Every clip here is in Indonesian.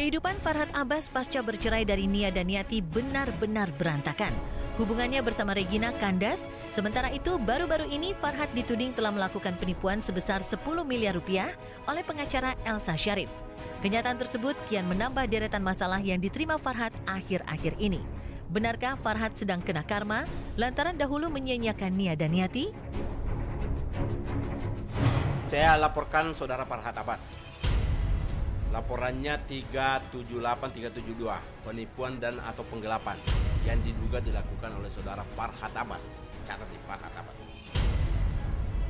Kehidupan Farhad Abbas pasca bercerai dari Nia Daniati benar-benar berantakan. Hubungannya bersama Regina kandas, sementara itu baru-baru ini Farhad dituding telah melakukan penipuan sebesar 10 miliar rupiah oleh pengacara Elsa Sharif. Kenyataan tersebut kian menambah deretan masalah yang diterima Farhad akhir-akhir ini. Benarkah Farhad sedang kena karma lantaran dahulu menyia-nyiakan Nia Daniati? Saya laporkan saudara Farhad Abbas. Laporannya 378372, penipuan dan atau penggelapan yang diduga dilakukan oleh saudara Farhad Abbas. Catat di Farhad Abbas.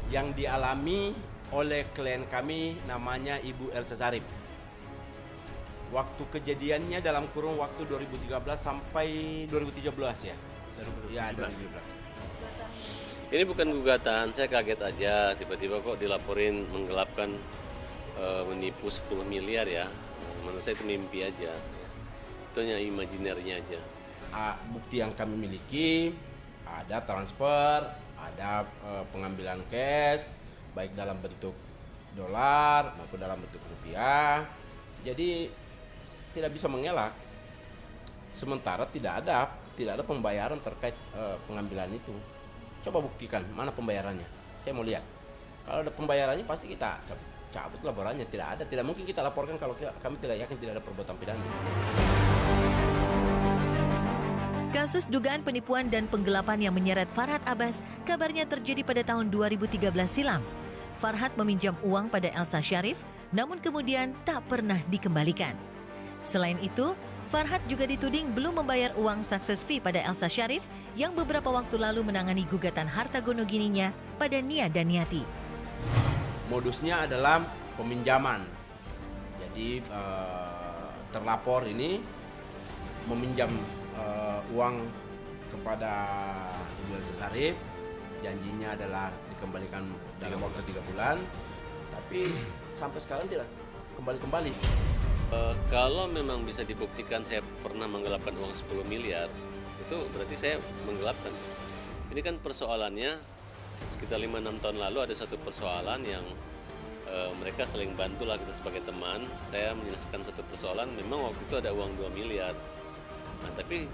Yang dialami oleh klien kami namanya Ibu Elsa Sharif. Waktu kejadiannya dalam kurun waktu 2013 sampai 2017 ya. 2017. Ini bukan gugatan, saya kaget aja tiba-tiba kok dilaporin menggelapkan menipu 10 miliar ya. Menurut saya itu mimpi aja. Itu hanya imajinernya aja. Bukti yang kami miliki ada transfer, ada pengambilan cash baik dalam bentuk dolar maupun dalam bentuk rupiah. Jadi tidak bisa mengelak. Sementara tidak ada pembayaran terkait pengambilan itu. Coba buktikan mana pembayarannya. Saya mau lihat. Kalau ada pembayarannya pasti kita cabut laporannya. Tidak mungkin kita laporkan kalau kami tidak yakin tidak ada perbuatan pidana. Kasus dugaan penipuan dan penggelapan yang menyeret Farhad Abbas kabarnya terjadi pada tahun 2013 silam. Farhad meminjam uang pada Elsa Sharif, namun kemudian tak pernah dikembalikan. Selain itu, Farhad juga dituding belum membayar uang success fee pada Elsa Sharif yang beberapa waktu lalu menangani gugatan harta gono gininya pada Nia Daniati. Modusnya adalah peminjaman. Jadi terlapor ini meminjam uang kepada Ibu Elsa Sharif. Janjinya adalah dikembalikan dalam waktu 3 bulan. Tapi sampai sekarang tidak kembali. Kalau memang bisa dibuktikan saya pernah menggelapkan uang 10 miliar, itu berarti saya menggelapkan. Ini kan persoalannya sekitar 5-6 tahun lalu ada satu persoalan yang mereka saling bantulah kita sebagai teman. Saya menyelesaikan satu persoalan, memang waktu itu ada uang 2 miliar. Nah, tapi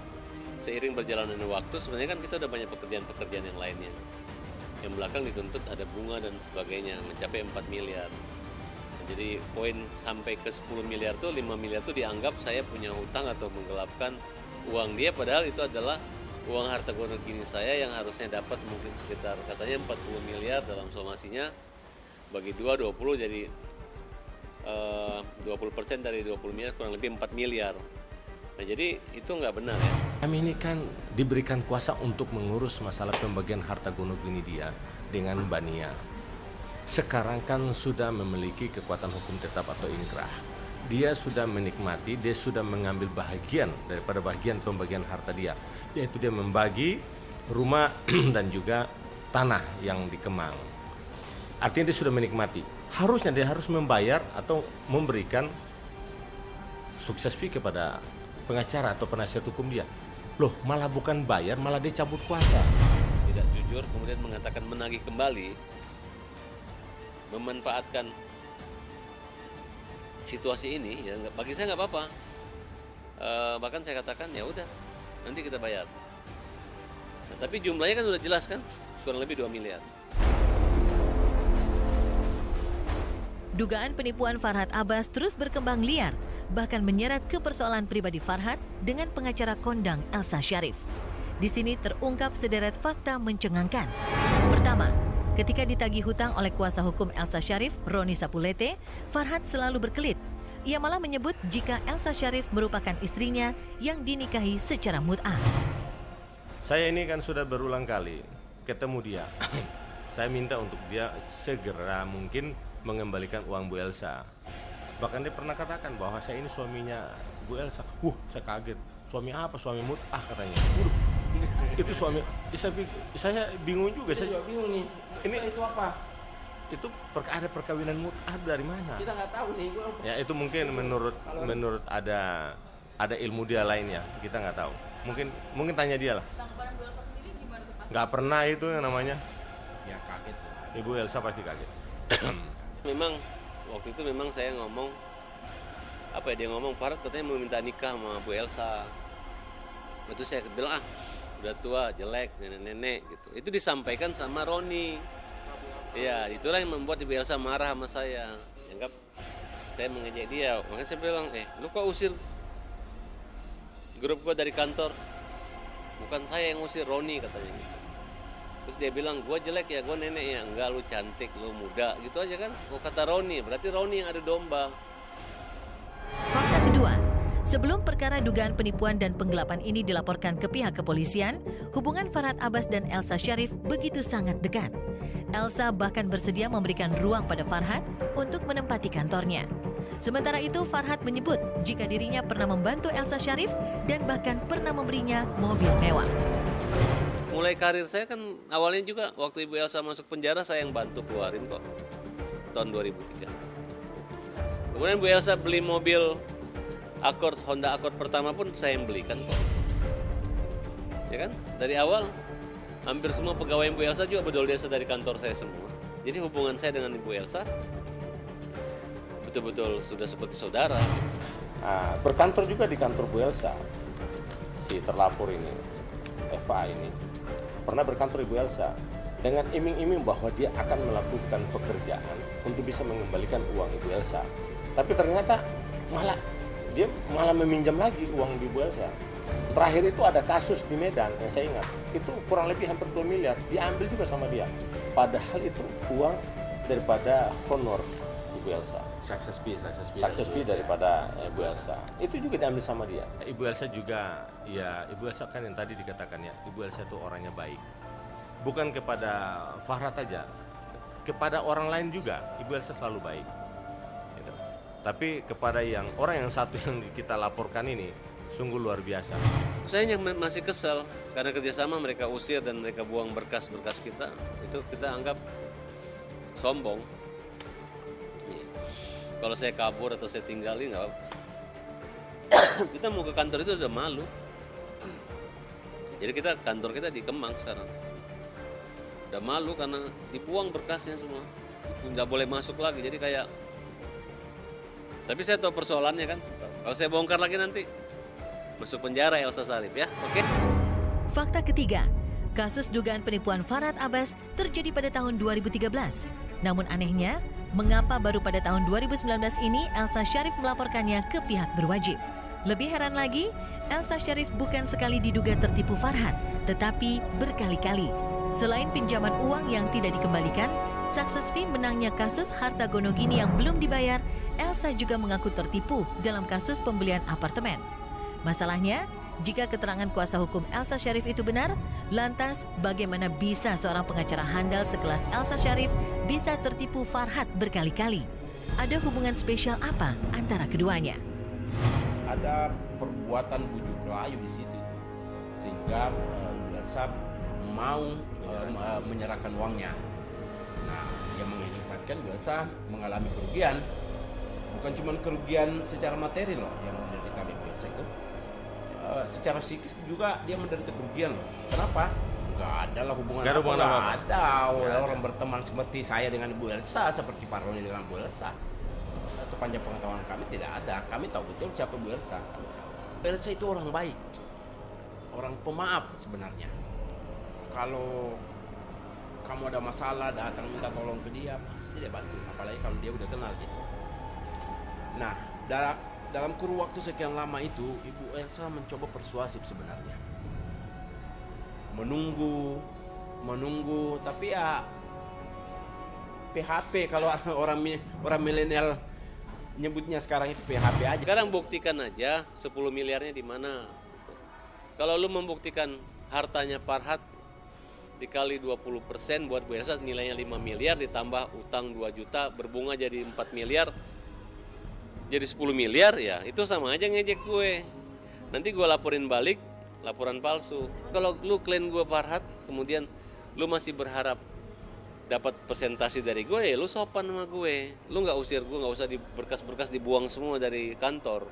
seiring berjalannya waktu sebenarnya kan kita udah banyak pekerjaan-pekerjaan yang lainnya. Yang belakang dituntut ada bunga dan sebagainya, mencapai 4 miliar. Jadi poin sampai ke 10 miliar tuh 5 miliar tuh dianggap saya punya hutang atau menggelapkan uang dia, padahal itu adalah uang harta gono gini saya yang harusnya dapat mungkin sekitar katanya 40 miliar dalam somasinya bagi 20 jadi 20% dari 20 miliar kurang lebih 4 miliar. Nah jadi itu nggak benar ya. Kami ini kan diberikan kuasa untuk mengurus masalah pembagian harta gono gini dia dengan Mbak Nia. Sekarang kan sudah memiliki kekuatan hukum tetap atau inkrah. Dia sudah menikmati, dia sudah mengambil bahagian daripada bagian pembagian harta dia, yaitu dia membagi rumah dan juga tanah yang di Kemang. Artinya dia sudah menikmati. Harusnya dia harus membayar atau memberikan sukses fee kepada pengacara atau penasihat hukum dia. Loh, malah bukan bayar, malah dia cabut kuasa. Tidak jujur kemudian mengatakan menagih kembali, memanfaatkan situasi ini ya bagi saya nggak apa-apa. Bahkan saya katakan ya udah nanti kita bayar. Nah, tapi jumlahnya kan sudah jelas kan kurang lebih 2 miliar. Dugaan penipuan Farhad Abbas terus berkembang liar, bahkan menyeret ke persoalan pribadi Farhad dengan pengacara kondang Elsa Sharif. Di sini terungkap sederet fakta mencengangkan. Pertama, ketika ditagih hutang oleh kuasa hukum Elsa Sharif, Roni Sapulete, Farhad selalu berkelit. Ia malah menyebut jika Elsa Sharif merupakan istrinya yang dinikahi secara mut'ah. Saya ini kan sudah berulang kali ketemu dia. Saya minta untuk dia segera mungkin mengembalikan uang Bu Elsa. Bahkan dia pernah katakan bahwa saya ini suaminya Bu Elsa. Saya kaget. Suami apa? Suami mut'ah katanya. Itu suami. Saya bingung juga. Saya juga bingung nih. Ini itu apa? Itu ada perkawinan mut'ah dari mana? Kita nggak tahu nih. Ya itu mungkin menurut ada ilmu dia lainnya. Kita nggak tahu. Mungkin tanya dia lah. Tanggapan Bu Elsa sendiri gimana tuh Pak? Nggak pernah itu yang namanya. Ya kaget. Ibu Elsa pasti kaget. Memang waktu itu memang saya ngomong apa ya, dia ngomong Farhad katanya mau minta nikah sama Bu Elsa. Itu saya bilang udah tua, jelek, nenek-nenek gitu. Itu disampaikan sama Roni. Iya, itulah yang membuat Ibu Elsa marah sama saya. Anggap saya mengejek dia. Makanya saya bilang, lu kok usir grup gua dari kantor? Bukan saya yang usir, Roni katanya gitu. Terus dia bilang, gua jelek ya, gua nenek ya. Enggak, lu cantik, lu muda, gitu aja kan. Oh, kata Roni, berarti Roni yang adu domba. Fakta kedua, sebelum perkara dugaan penipuan dan penggelapan ini dilaporkan ke pihak kepolisian, hubungan Farhad Abbas dan Elsa Sharif begitu sangat dekat. Elsa bahkan bersedia memberikan ruang pada Farhad untuk menempati kantornya. Sementara itu, Farhad menyebut jika dirinya pernah membantu Elsa Sharif dan bahkan pernah memberinya mobil mewah. Mulai karir saya kan awalnya juga waktu Ibu Elsa masuk penjara saya yang bantu keluarin kok. Tahun 2003. Kemudian Bu Elsa beli mobil Accord, Honda Accord pertama pun saya yang belikan kok. Ya kan? Dari awal hampir semua pegawai Bu Elsa juga bedol desa dari kantor saya semua. Jadi hubungan saya dengan Ibu Elsa betul-betul sudah seperti saudara. Berkantor juga di kantor Bu Elsa. Si terlapor ini, Eva ini, pernah berkantor Ibu Elsa dengan iming-iming bahwa dia akan melakukan pekerjaan untuk bisa mengembalikan uang Ibu Elsa. Tapi ternyata dia malah meminjam lagi uang di Bu Elsa. Terakhir itu ada kasus di Medan yang saya ingat, itu kurang lebih hampir 2 miliar diambil juga sama dia. Padahal itu uang daripada honor Ibu Elsa. Success fee daripada Ibu Elsa. Itu juga diambil sama dia. Ibu Elsa juga, ya Ibu Elsa kan yang tadi dikatakan ya, Ibu Elsa itu orangnya baik. Bukan kepada Farhad aja, kepada orang lain juga Ibu Elsa selalu baik. Gitu. Tapi kepada orang yang satu yang kita laporkan ini sungguh luar biasa. Saya masih kesal karena kerjasama mereka usir dan mereka buang berkas-berkas kita. Itu kita anggap sombong. Kalau saya kabur atau saya tinggalin nggak apa. Kita mau ke kantor itu udah malu. Jadi kantor kita di Kemang sekarang. Udah malu karena dibuang berkasnya semua. Nggak boleh masuk lagi. Jadi kayak. Tapi saya tahu persoalannya kan. Kalau saya bongkar lagi nanti masuk penjara Elsa Sharif ya. Oke. Fakta ketiga, kasus dugaan penipuan Farhad Abbas terjadi pada tahun 2013. Namun anehnya, mengapa baru pada tahun 2019 ini Elsa Sharif melaporkannya ke pihak berwajib? Lebih heran lagi, Elsa Sharif bukan sekali diduga tertipu Farhad, tetapi berkali-kali. Selain pinjaman uang yang tidak dikembalikan, sukses fee menangnya kasus harta gono gini yang belum dibayar, Elsa juga mengaku tertipu dalam kasus pembelian apartemen. Masalahnya, jika keterangan kuasa hukum Elsa Sharif itu benar, lantas bagaimana bisa seorang pengacara handal sekelas Elsa Sharif bisa tertipu Farhad berkali-kali? Ada hubungan spesial apa antara keduanya? Ada perbuatan bujuk rayu di situ, sehingga Elsa mau menyerahkan uangnya. Nah, yang mengakibatkan Elsa mengalami kerugian, bukan cuma kerugian secara materi loh yang menderita Elsa itu. Secara psikis juga dia menderita kerugian loh. Kenapa? Nggak ada lah hubungan apa. Ada orang berteman seperti saya dengan Ibu Elsa, seperti Pak Roni dengan Bu Elsa. Sepanjang pengetahuan kami tidak ada. Kami tahu betul siapa Bu Elsa. Bu Elsa itu orang baik, orang pemaaf sebenarnya. Kalau kamu ada masalah datang minta tolong ke dia, pasti dia bantu. Apalagi kalau dia udah kenal gitu. Nah, dalam kurun waktu sekian lama itu, Ibu Elsa mencoba persuasif sebenarnya. Menunggu, tapi ya PHP kalau orang milenial nyebutnya sekarang itu PHP aja. Sekarang buktikan aja 10 miliarnya di mana. Kalau lu membuktikan hartanya Farhad dikali 20% buat Bu Elsa nilainya 5 miliar ditambah utang 2 juta berbunga jadi 4 miliar. Jadi 10 miliar ya itu sama aja ngejek gue. Nanti gue laporin balik, laporan palsu. Kalau lu klaim gue Farhad, kemudian lu masih berharap dapat persentase dari gue, ya lu sopan sama gue. Lu nggak usir gue, nggak usah di berkas-berkas dibuang semua dari kantor.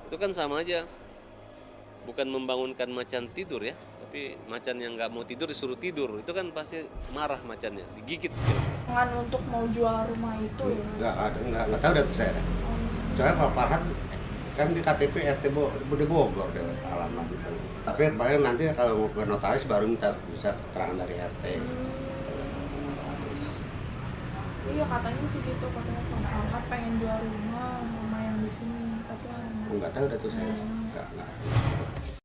Itu kan sama aja. Bukan membangunkan macan tidur ya, tapi macan yang nggak mau tidur disuruh tidur. Itu kan pasti marah macannya, digigit. Untuk mau jual rumah itu nggak tahu dari saya. Soalnya Pak Farhan kan di KTP RT di Bogor deh alamat itu. Tapi paling nanti kalau ke notaris baru bisa keterangan dari RT. Iya katanya sih gitu, katanya Bang Farhan pengen jual rumah sama yang di sini, tapi Nggak tahu dah tuh saya. Nggak.